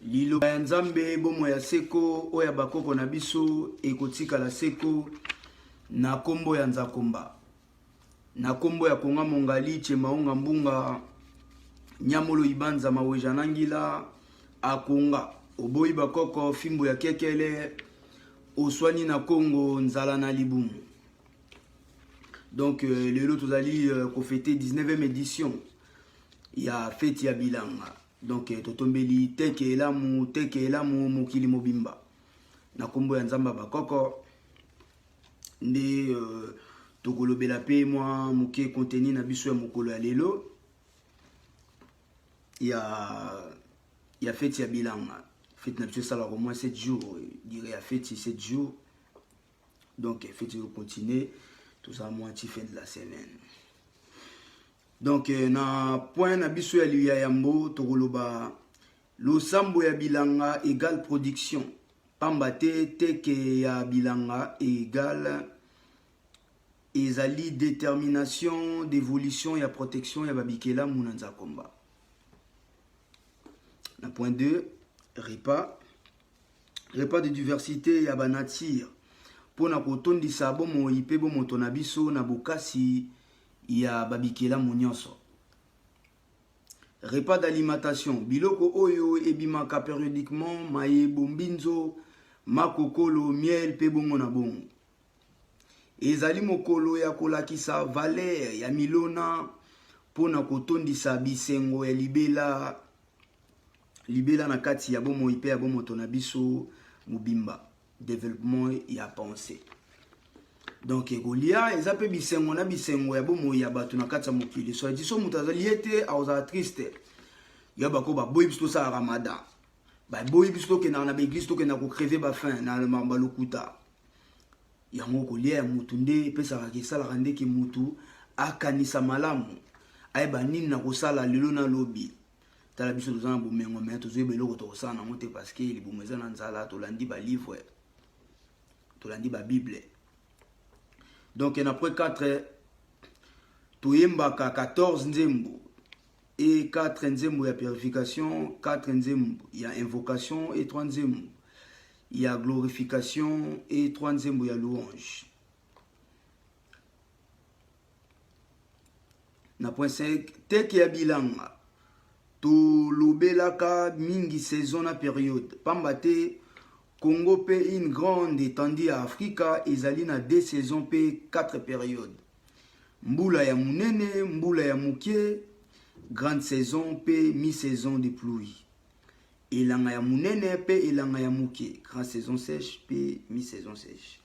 Liloba ya Nzambe bomo ya seko oya bakoko na biso ekotika la seko na kombo ya Nzakomba. Na kombo ya Konga Mongali Chemaunga Mbunga Nyamolo Ibanza Maweja Nangila Akonga Oboyi bakoko fimbo ya kekele Oswani na Congo Nzala na Libumu. Donc lelo tozali ko fêter 19e édition ya fête ya bilanga. Donc totombeli teke elamu mokili mobimba na kombo ya Nzamba bakoko nde tokolobela pe mwa moke contenu na biso ya mokolo ya lelo ya fête ya bilanga. Fête na biso sala au moins 7 jours, dirais ya fête 7 jours. Donc fête va continuer tout ça moitié fin de la semaine. Donc na point na biso ya liya yambo tokoloba lo sambo ya bilanga égale production pambate teke ya bilanga égale ezali détermination d'évolution ya protection ya babikela munanza komba. Na point 2 repas de diversité ya banature pona kotondisa bomo ipe bomo to na biso na bokasi ya babikela munyonso. Repas d'alimentation biloko oyo ebimaka périodiquement maye bombinzo makokolo miel pe bongo na bongo. Ezali mokolo ya kolakisa valeur ya milona pona kotondisa bisengo ya libela na kati ya bomo ipe ya bomo to na biso mubimba développement ya pensée. Donc Golia ezape bisengo na bisengo ya bomo ya bato na kati ya mokili. So diso mutazali ete auza triste. Ya bako ba boyi biso sa Ramadan. Ba boyi biso ke na église to ke na ko crever ba faim na ba lokuta. Ya ngoko lia ya mutu nde pesa ka kisala rande ki mutu akanisa malamu. Ay ba nini na kosala lelo na lobi. Tala biso tozana bomengo mais tozoye beloko to kosala na mote parce que libumeza na nzala to landi ba livre. To landi ba Bible. Donc après 4 toyembaka 14 nzembo et 4 nzembo ya purification, 4 nzembo ya invocation et 3 nzembo ya glorification et 3 nzembo ya louange. Na point 5 teke ya bilanga to lobelaka mingi saison na période pambate Congo pe une grande étendue à Afrika ezali na 2 saisons pe 4 périodes. Mbula ya munene, mbula ya mukie, grande saison pe mi-saison de pluie. Elanga ya munene pe elanga ya mukie, grande saison sèche pe mi-saison sèche.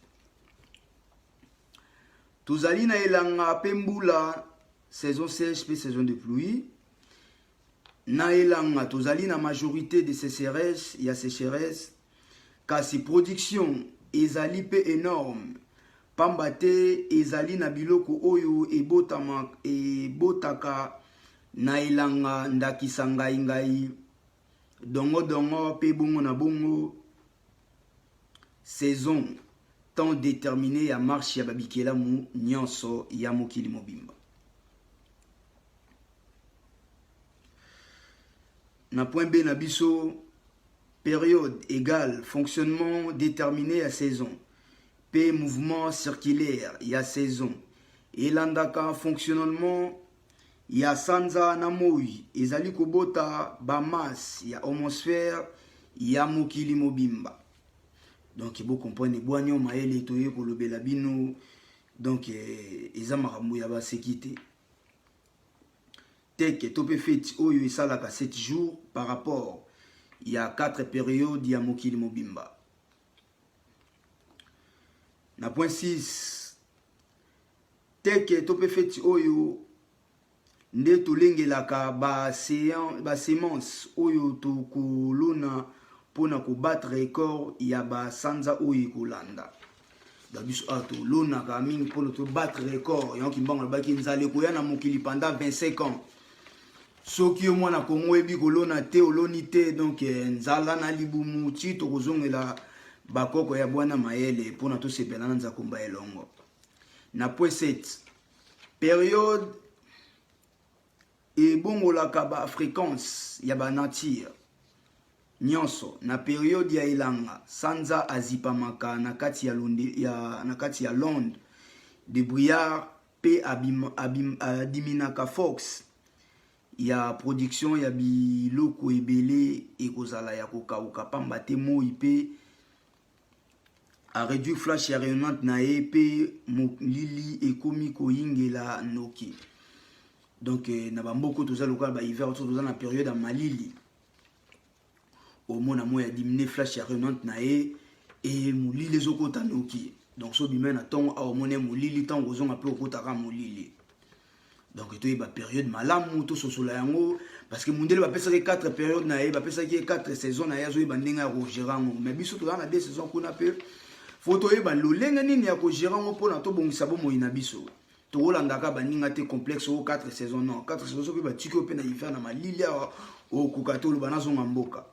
Tozali na elanga pe mbula saison sèche pe saison de pluie. Na elanga tozali na majorité de sécheresse, ya sécheresse. Kasi production ezali pe énorme pambate ezali na biloko oyo ebotaka na elanga ndakisa ngai dongo pe bongo na bongo saison temps déterminé ya marche ya babikela mu nyonso ya mokili mobimba. Na point B na biso période égale fonctionnement déterminé à saison. P mouvement circulaire ya saison. Elandaka fonctionnement ya sanza na moi. Ezali kobota ba masse ya atmosphère ya mokili mobimba. Donc il faut comprendre boanyo maele toye ko lobela bino. Donc eza makambo ya ba sécurité. Teke topé fête oyo esalaka 7 jours par rapport il y a 4 périodes ya mokili mobimba. Na point 6 teke tope feti oyo nde tolengelaka ba semence oyo tokolona pona ko battre record ya ba sanza oyo kolanda. Da biso ato lona ka mingi pona to battre record yanki mbanga baki nzale ko ya na mokili pendant 25 ans. Soki yo mwana Kongo ebi kolona te oloni te donc nzala na libumu ti to kozongela bakoko ya bwana mayele pona to sepela na Nzakomba elongo. Na point 7 période et bongo la kaba fréquence ya ba nature nyonso na periode ya elanga sanza azipamaka na kati ya Londres de brouillard pe adiminaka Fox ya production ya biloko ebele ekozala ya kokauka pamba te moi pe a réduit flash ya rayonnante na ye pe molili ekomi koyingela noki. Donc na bamboko toza lokola ba hiver toza na période ya malili au mona mo ya diminuer flash ya rayonnante na ye et molili ezokota noki. Donc so bimena na tongo a omone molili tango zonga pe okotaka molili. Donc tu ba période malamu to sosola yango parce que mondele ba pesa 4 périodes na ye ba pesa 4 saisons na ya zo ba ndenga ko gérango mais biso to na 2 saisons kuna pe photo e ba lolenga nini ya ko gérango pona to bongisa bo moina biso to olandaka ba ninga te complexe o 4 saisons non 4 saisons pe ba tiki pe na hiver na malili o kukato lo bana zonga mboka.